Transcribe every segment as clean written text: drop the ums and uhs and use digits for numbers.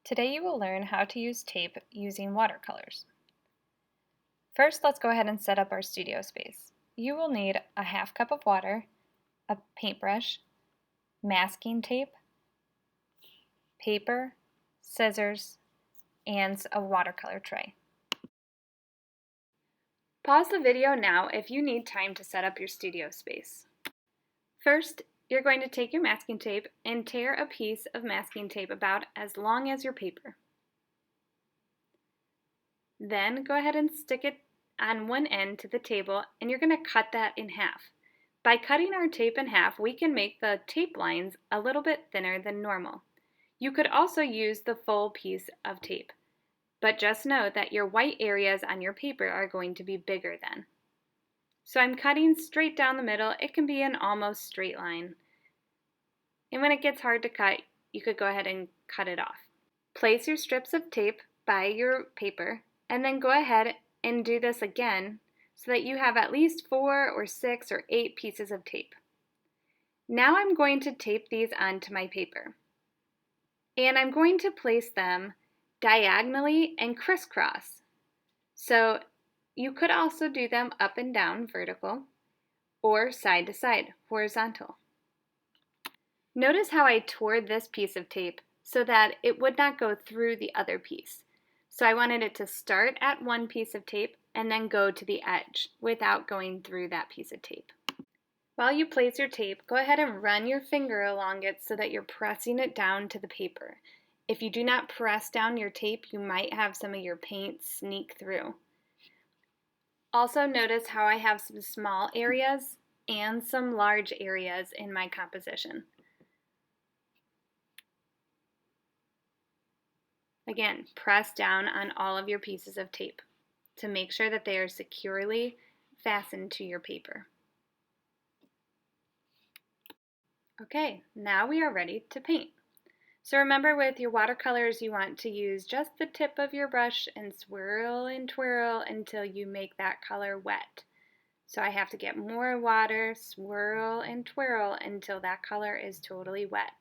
Today you will learn how to use tape using watercolors. First, let's go ahead and set up our studio space. You will need a half cup of water, a paintbrush, masking tape, paper, scissors, and a watercolor tray. Pause the video now if you need time to set up your studio space. First, you're going to take your masking tape and tear a piece of masking tape about as long as your paper. Then go ahead and stick it on one end to the table, and you're going to cut that in half. By cutting our tape in half, we can make the tape lines a little bit thinner than normal. You could also use the full piece of tape, but just know that your white areas on your paper are going to be bigger then. So I'm cutting straight down the middle. It can be an almost straight line. And when it gets hard to cut, you could go ahead and cut it off. Place your strips of tape by your paper, and then go ahead and do this again so that you have at least 4 or 6 or 8 pieces of tape. Now I'm going to tape these onto my paper. And I'm going to place them diagonally and crisscross. So you could also do them up and down, vertical, or side to side, horizontal. Notice how I tore this piece of tape so that it would not go through the other piece. So I wanted it to start at one piece of tape and then go to the edge without going through that piece of tape. While you place your tape, go ahead and run your finger along it so that you're pressing it down to the paper. If you do not press down your tape, you might have some of your paint sneak through. Also notice how I have some small areas and some large areas in my composition. Again, press down on all of your pieces of tape to make sure that they are securely fastened to your paper. Okay, now we are ready to paint. So remember, with your watercolors, you want to use just the tip of your brush and swirl and twirl until you make that color wet. So I have to get more water, swirl and twirl until that color is totally wet.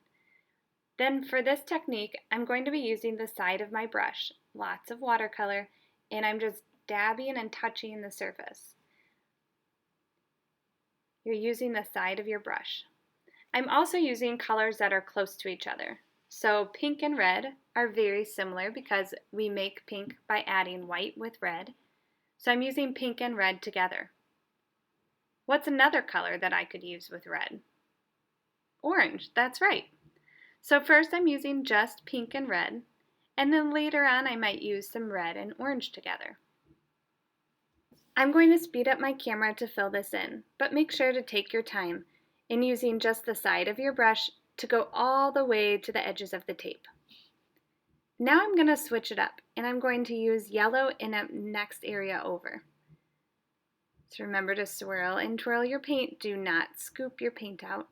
Then for this technique, I'm going to be using the side of my brush, lots of watercolor, and I'm just dabbing and touching the surface. You're using the side of your brush. I'm also using colors that are close to each other. So pink and red are very similar because we make pink by adding white with red. So I'm using pink and red together. What's another color that I could use with red? Orange, that's right. So first I'm using just pink and red, and then later on I might use some red and orange together. I'm going to speed up my camera to fill this in, but make sure to take your time in using just the side of your brush to go all the way to the edges of the tape. Now I'm going to switch it up, and I'm going to use yellow in the next area over. So remember to swirl and twirl your paint. Do not scoop your paint out.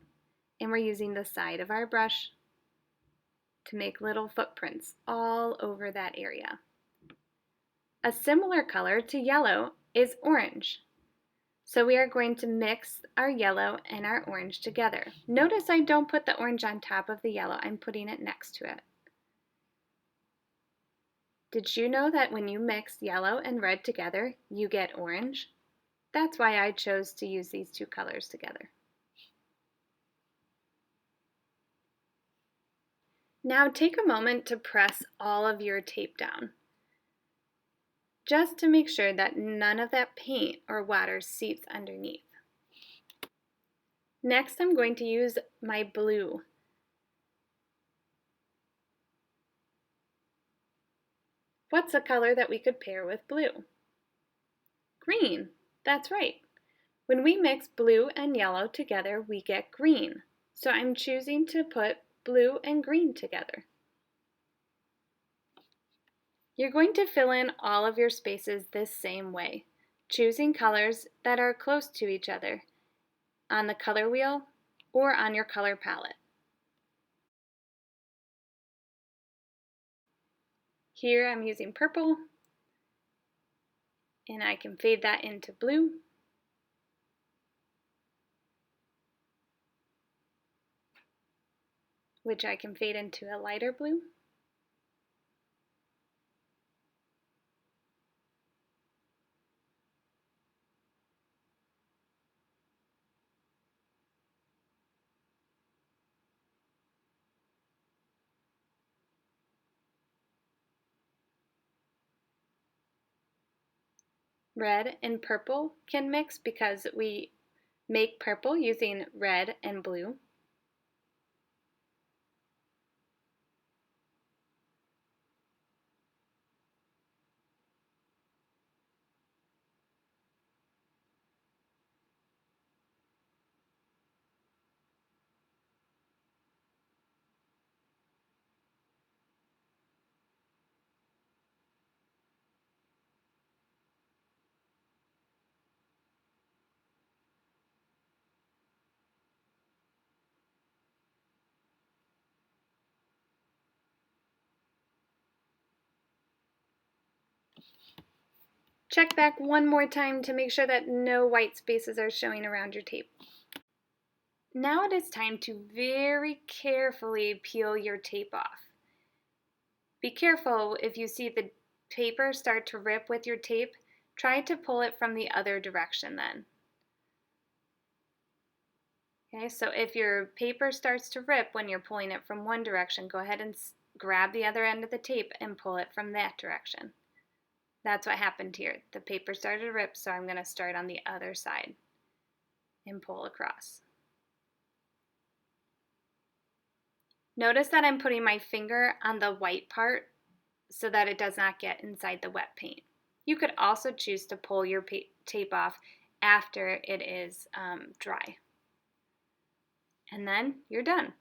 And we're using the side of our brush to make little footprints all over that area. A similar color to yellow is orange. So we are going to mix our yellow and our orange together. Notice I don't put the orange on top of the yellow, I'm putting it next to it. Did you know that when you mix yellow and red together, you get orange? That's why I chose to use these two colors together. Now take a moment to press all of your tape down, just to make sure that none of that paint or water seeps underneath. Next, I'm going to use my blue. What's a color that we could pair with blue? Green, that's right. When we mix blue and yellow together, we get green. So I'm choosing to put blue and green together. You're going to fill in all of your spaces this same way, choosing colors that are close to each other on the color wheel or on your color palette. Here I'm using purple, and I can fade that into blue. Which I can fade into a lighter blue. Red and purple can mix because we make purple using red and blue. Check back one more time to make sure that no white spaces are showing around your tape. Now it is time to very carefully peel your tape off. Be careful if you see the paper start to rip with your tape, try to pull it from the other direction then. Okay, so if your paper starts to rip when you're pulling it from one direction, go ahead and grab the other end of the tape and pull it from that direction. That's what happened here. The paper started to rip, so I'm going to start on the other side and pull across. Notice that I'm putting my finger on the white part so that it does not get inside the wet paint. You could also choose to pull your tape off after it is dry. And then you're done.